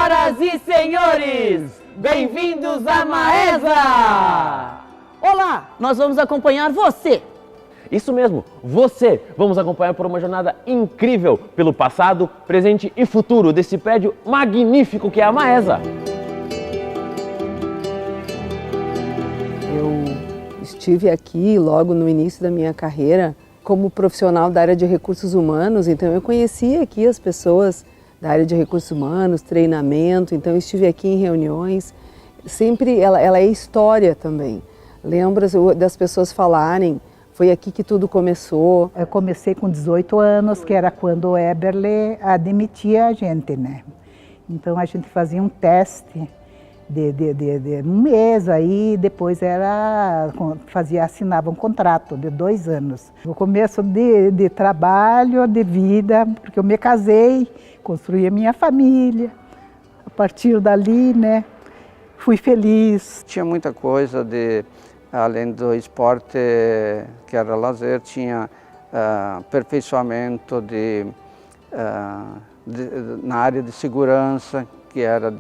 Senhoras e senhores, bem-vindos à Maesa! Olá, nós vamos acompanhar você! Isso mesmo, você! Vamos acompanhar por uma jornada incrível pelo passado, presente e futuro desse prédio magnífico que é a Maesa. Eu estive aqui logo no início da minha carreira como profissional da área de recursos humanos, então eu conhecia aqui as pessoas da área de recursos humanos, treinamento, então eu estive aqui em reuniões. Sempre ela é história também. Lembra das pessoas falarem, foi aqui que tudo começou. Eu comecei com 18 anos, que era quando o Eberle admitia a gente, né? Então a gente fazia um teste de um mês, aí depois assinava um contrato de 2 anos. O começo de trabalho, de vida, porque eu me casei, construí a minha família. A partir dali, né, fui feliz. Tinha muita coisa além do esporte, que era lazer, tinha aperfeiçoamento na área de segurança, que era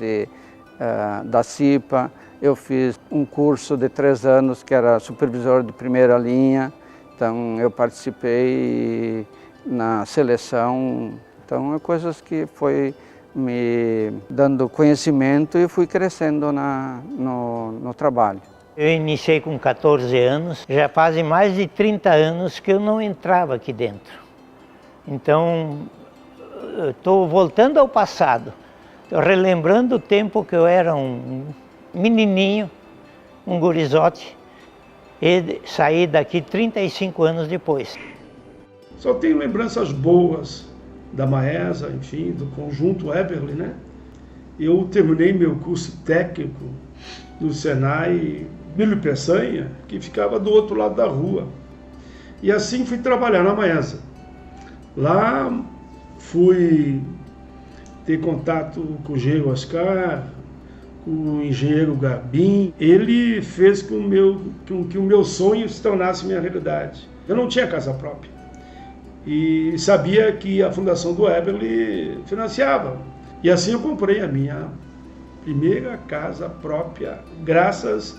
da CIPA. Eu fiz um curso de 3 anos, que era supervisor de primeira linha, então eu participei na seleção. Então, é coisas que foi me dando conhecimento e fui crescendo no trabalho. Eu iniciei com 14 anos, já fazem mais de 30 anos que eu não entrava aqui dentro. Então, estou voltando ao passado, estou relembrando o tempo que eu era um menininho, um gurizote, e saí daqui 35 anos depois. Só tenho lembranças boas da Maesa, enfim, do conjunto Eberle, né? Eu terminei meu curso técnico no Senai Bílio Peçanha, que ficava do outro lado da rua. E assim fui trabalhar na Maesa. Lá fui ter contato com o engenheiro Oscar, com o engenheiro Garbim. Ele fez com que o meu sonho se tornasse minha realidade. Eu não tinha casa própria. E sabia que a Fundação do Eberle financiava. E assim eu comprei a minha primeira casa própria, graças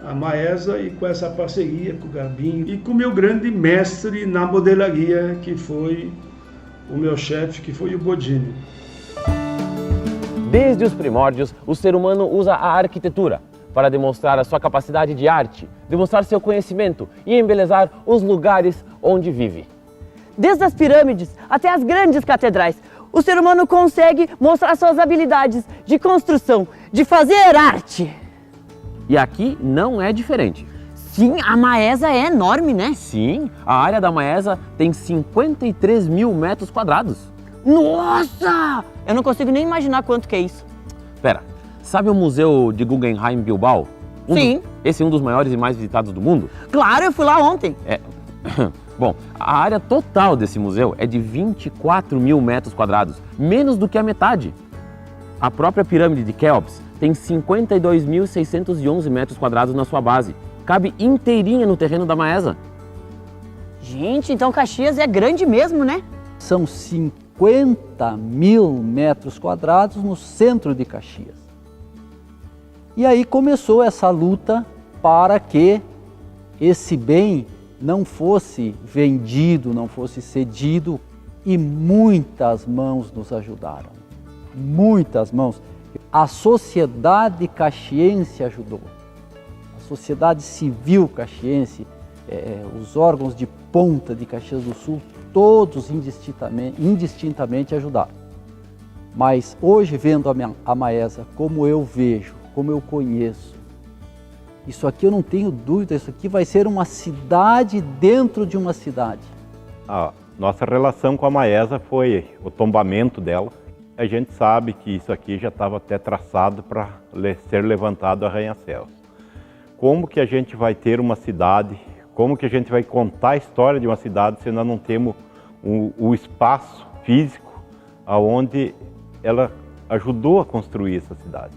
à Maesa e com essa parceria com o Garbim e com o meu grande mestre na modelaria, que foi o meu chefe, que foi o Bodini. Desde os primórdios, o ser humano usa a arquitetura para demonstrar a sua capacidade de arte, demonstrar seu conhecimento e embelezar os lugares onde vive. Desde as pirâmides até as grandes catedrais, o ser humano consegue mostrar suas habilidades de construção, de fazer arte. E aqui não é diferente. Sim, a Maesa é enorme, né? Sim, a área da Maesa tem 53 mil metros quadrados. Nossa! Eu não consigo nem imaginar quanto que é isso. Pera, sabe o Museu de Guggenheim Bilbao? Sim. Esse é um dos maiores e mais visitados do mundo? Claro, eu fui lá ontem. Bom, a área total desse museu é de 24 mil metros quadrados, menos do que a metade. A própria pirâmide de Quéops tem 52.611 metros quadrados na sua base. Cabe inteirinha no terreno da Maesa. Gente, então Caxias é grande mesmo, né? São 50 mil metros quadrados no centro de Caxias. E aí começou essa luta para que esse bem não fosse vendido, não fosse cedido, e muitas mãos nos ajudaram. Muitas mãos. A sociedade caxiense ajudou. A sociedade civil caxiense, os órgãos de ponta de Caxias do Sul, todos indistintamente ajudaram. Mas hoje, vendo a Maesa como eu vejo, como eu conheço, isso aqui eu não tenho dúvida, isso aqui vai ser uma cidade dentro de uma cidade. A nossa relação com a Maesa foi o tombamento dela. A gente sabe que isso aqui já estava até traçado para ser levantado arranha-céus. Como que a gente vai ter uma cidade, como que a gente vai contar a história de uma cidade se nós não temos o espaço físico onde ela ajudou a construir essa cidade?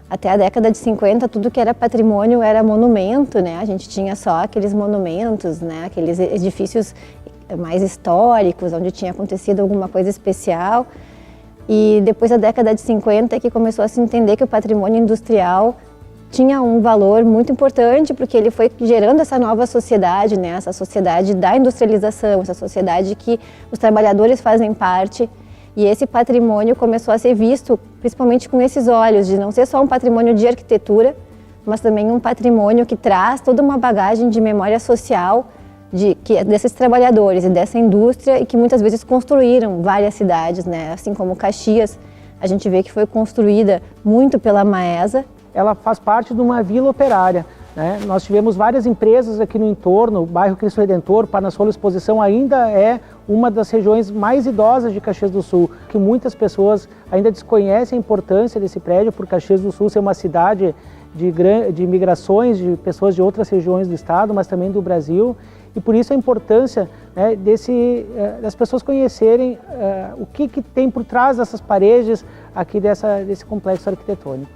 Até a década de 50, tudo que era patrimônio era monumento, né? A gente tinha só aqueles monumentos, né? Aqueles edifícios mais históricos, onde tinha acontecido alguma coisa especial. E depois da década de 50 é que começou a se entender que o patrimônio industrial tinha um valor muito importante, porque ele foi gerando essa nova sociedade, né? Essa sociedade da industrialização, essa sociedade que os trabalhadores fazem parte. E esse patrimônio começou a ser visto principalmente com esses olhos, de não ser só um patrimônio de arquitetura, mas também um patrimônio que traz toda uma bagagem de memória social desses trabalhadores e dessa indústria, e que muitas vezes construíram várias cidades, né? Assim como Caxias, a gente vê que foi construída muito pela Maesa. Ela faz parte de uma vila operária, né? Nós tivemos várias empresas aqui no entorno. O bairro Cristo Redentor, Panasolo Exposição, ainda é uma das regiões mais idosas de Caxias do Sul, que muitas pessoas ainda desconhecem a importância desse prédio, por Caxias do Sul ser uma cidade de migrações de pessoas de outras regiões do estado, mas também do Brasil, e por isso a importância, né, das pessoas conhecerem o que tem por trás dessas paredes aqui desse complexo arquitetônico.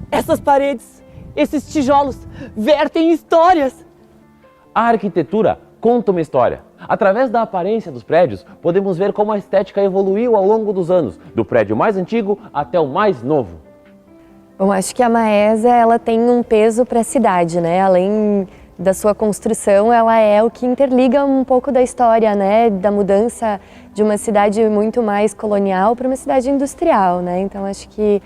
Essas paredes, esses tijolos, vertem histórias. A arquitetura conta uma história. Através da aparência dos prédios, podemos ver como a estética evoluiu ao longo dos anos, do prédio mais antigo até o mais novo. Bom, acho que a Maesa, ela tem um peso para a cidade, né? Além da sua construção, ela é o que interliga um pouco da história, né? Da mudança de uma cidade muito mais colonial para uma cidade industrial, né? Então, acho que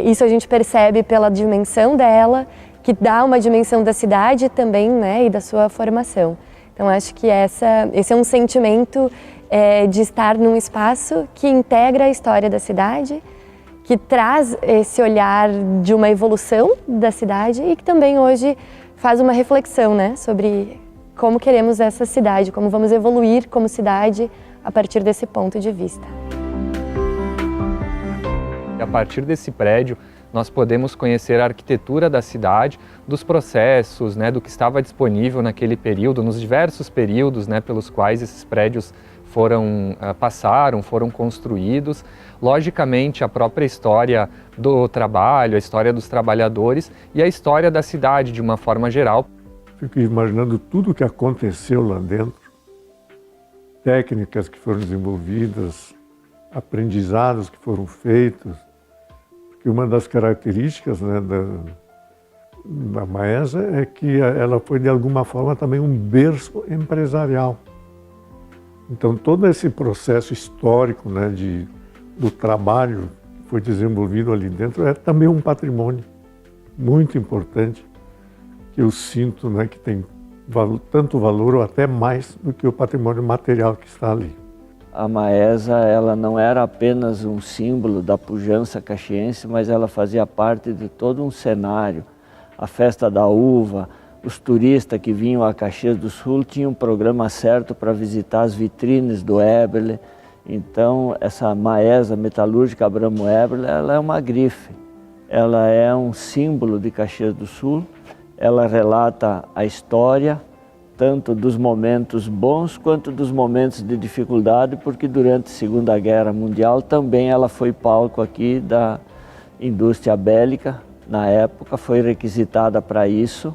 isso a gente percebe pela dimensão dela, que dá uma dimensão da cidade também, né? E da sua formação. Então, acho que esse é um sentimento de estar num espaço que integra a história da cidade, que traz esse olhar de uma evolução da cidade e que também hoje faz uma reflexão, né, sobre como queremos essa cidade, como vamos evoluir como cidade a partir desse ponto de vista. A partir desse prédio, nós podemos conhecer a arquitetura da cidade, dos processos, né, do que estava disponível naquele período, nos diversos períodos, né, pelos quais esses prédios foram construídos. Logicamente, a própria história do trabalho, a história dos trabalhadores e a história da cidade de uma forma geral. Fico imaginando tudo o que aconteceu lá dentro, técnicas que foram desenvolvidas, aprendizados que foram feitos, porque uma das características, né, da Maesa é que ela foi de alguma forma também um berço empresarial. Então todo esse processo histórico, né, do trabalho que foi desenvolvido ali dentro é também um patrimônio muito importante, que eu sinto, né, que tem tanto valor ou até mais do que o patrimônio material que está ali. A Maesa, ela não era apenas um símbolo da pujança caxiense, mas ela fazia parte de todo um cenário. A festa da uva, os turistas que vinham a Caxias do Sul tinham um programa certo para visitar as vitrines do Eberle. Então, essa Maesa metalúrgica Abramo Eberle, ela é uma grife. Ela é um símbolo de Caxias do Sul. Ela relata a história, tanto dos momentos bons quanto dos momentos de dificuldade, porque durante a Segunda Guerra Mundial também ela foi palco aqui da indústria bélica. Na época, foi requisitada para isso.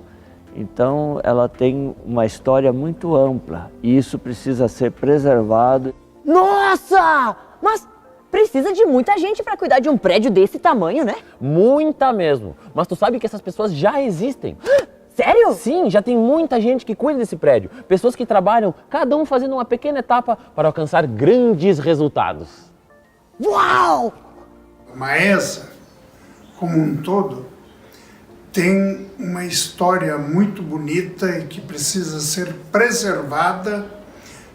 Então, ela tem uma história muito ampla e isso precisa ser preservado. Nossa! Mas precisa de muita gente para cuidar de um prédio desse tamanho, né? Muita mesmo. Mas tu sabe que essas pessoas já existem. Sério? Sim, já tem muita gente que cuida desse prédio. Pessoas que trabalham, cada um fazendo uma pequena etapa para alcançar grandes resultados. Uau! A Maesa, como um todo, tem uma história muito bonita e que precisa ser preservada,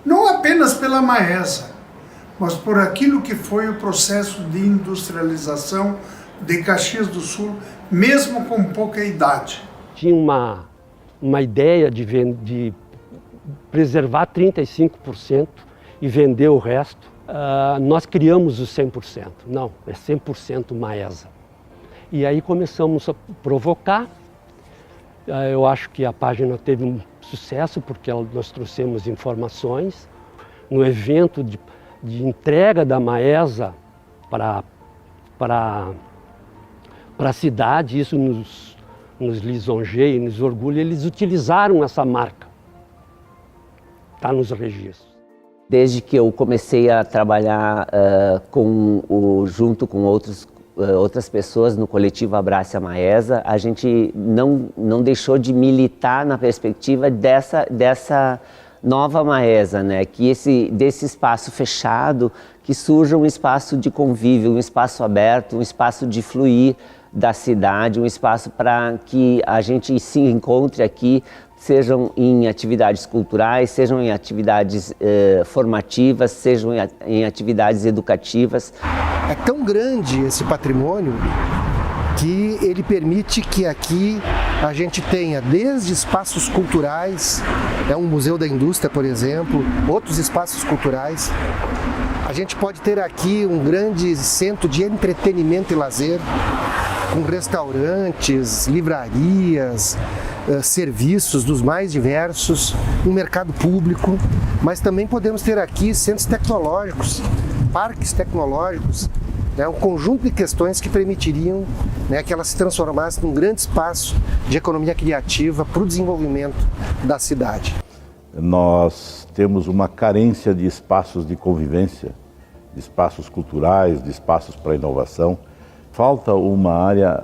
não apenas pela Maesa, mas por aquilo que foi o processo de industrialização de Caxias do Sul, mesmo com pouca idade. Tinha uma ideia de preservar 35% e vender o resto. Nós criamos o 100%, não, é 100% Maesa. E aí começamos a provocar. Eu acho que a página teve um sucesso porque nós trouxemos informações. No evento de entrega da Maesa para a cidade, isso nos lisonjeia e nos orgulha, eles utilizaram essa marca. Está nos registros. Desde que eu comecei a trabalhar junto com outras pessoas no coletivo Abrace a Maesa, a gente não deixou de militar na perspectiva dessa nova Maesa, né? Que desse espaço fechado, que surja um espaço de convívio, um espaço aberto, um espaço de fluir da cidade, um espaço para que a gente se encontre aqui, sejam em atividades culturais, sejam em atividades formativas, sejam em atividades educativas. É tão grande esse patrimônio que ele permite que aqui a gente tenha desde espaços culturais, um museu da indústria, por exemplo, outros espaços culturais. A gente pode ter aqui um grande centro de entretenimento e lazer, com restaurantes, livrarias, serviços dos mais diversos, um mercado público, mas também podemos ter aqui centros tecnológicos, parques tecnológicos, um conjunto de questões que permitiriam que ela se transformasse num grande espaço de economia criativa para o desenvolvimento da cidade. Nós temos uma carência de espaços de convivência, de espaços culturais, de espaços para inovação. Falta uma área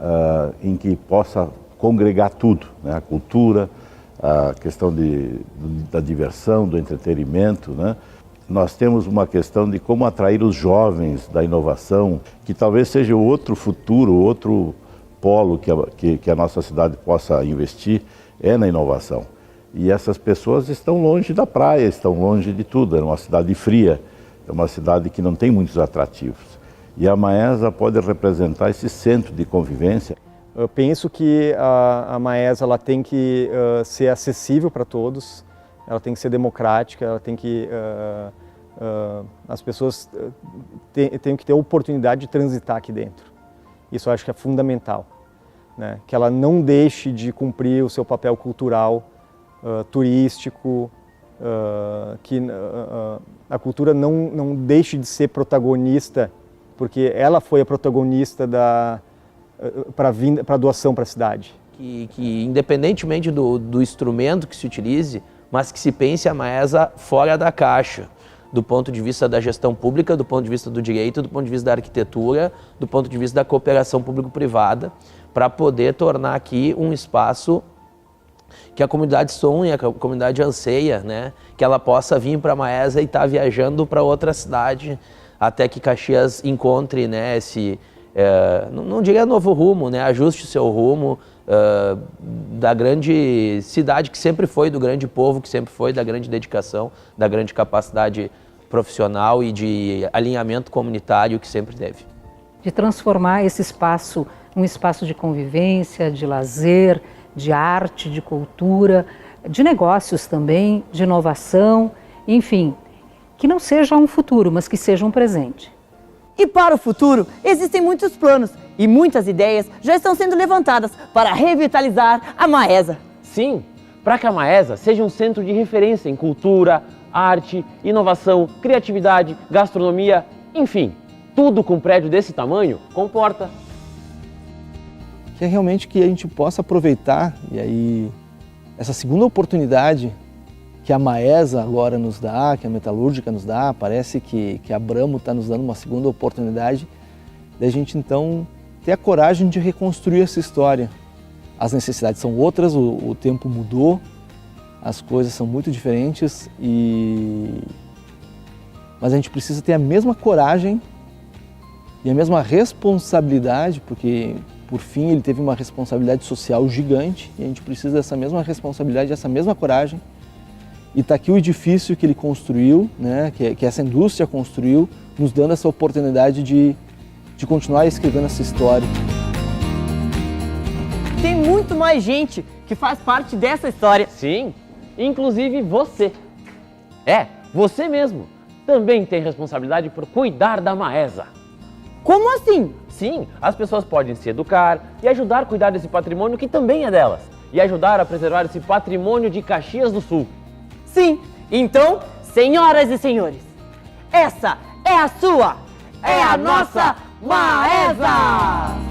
em que possa congregar tudo, né? A cultura, a questão da diversão, do entretenimento, né? Nós temos uma questão de como atrair os jovens da inovação, que talvez seja outro futuro, outro polo que a nossa cidade possa investir, na inovação. E essas pessoas estão longe da praia, estão longe de tudo, é uma cidade fria, é uma cidade que não tem muitos atrativos. E a Maesa pode representar esse centro de convivência. Eu penso que a Maesa ela tem que ser acessível para todos, ela tem que ser democrática, ela tem que as pessoas têm que ter a oportunidade de transitar aqui dentro. Isso eu acho que é fundamental, né? Que ela não deixe de cumprir o seu papel cultural, turístico, que a cultura não deixe de ser protagonista, porque ela foi a protagonista para a doação para a cidade. Que independentemente do instrumento que se utilize, mas que se pense a Maesa fora da caixa, do ponto de vista da gestão pública, do ponto de vista do direito, do ponto de vista da arquitetura, do ponto de vista da cooperação público-privada, para poder tornar aqui um espaço que a comunidade sonha, que a comunidade anseia, né? Que ela possa vir para a Maesa e estar viajando para outra cidade, até que Caxias encontre, né, não diria novo rumo, né, ajuste o seu rumo da grande cidade que sempre foi, do grande povo que sempre foi, da grande dedicação, da grande capacidade profissional e de alinhamento comunitário que sempre teve. De transformar esse espaço num espaço de convivência, de lazer, de arte, de cultura, de negócios também, de inovação, enfim, que não seja um futuro, mas que seja um presente. E para o futuro, existem muitos planos e muitas ideias já estão sendo levantadas para revitalizar a Maesa. Sim, para que a Maesa seja um centro de referência em cultura, arte, inovação, criatividade, gastronomia, enfim, tudo com um prédio desse tamanho comporta. Que é realmente que a gente possa aproveitar e aí essa segunda oportunidade que a Maesa agora nos dá, que a Metalúrgica nos dá, parece que a Bramo está nos dando uma segunda oportunidade da gente então ter a coragem de reconstruir essa história. As necessidades são outras, o tempo mudou, as coisas são muito diferentes, mas a gente precisa ter a mesma coragem e a mesma responsabilidade, porque por fim ele teve uma responsabilidade social gigante e a gente precisa dessa mesma responsabilidade, dessa mesma coragem. E está aqui o edifício que ele construiu, né, que essa indústria construiu, nos dando essa oportunidade de continuar escrevendo essa história. Tem muito mais gente que faz parte dessa história. Sim, inclusive você. Você mesmo também tem responsabilidade por cuidar da Maesa. Como assim? Sim, as pessoas podem se educar e ajudar a cuidar desse patrimônio que também é delas. E ajudar a preservar esse patrimônio de Caxias do Sul. Sim, então, senhoras e senhores, essa é a sua, é a nossa Maesa!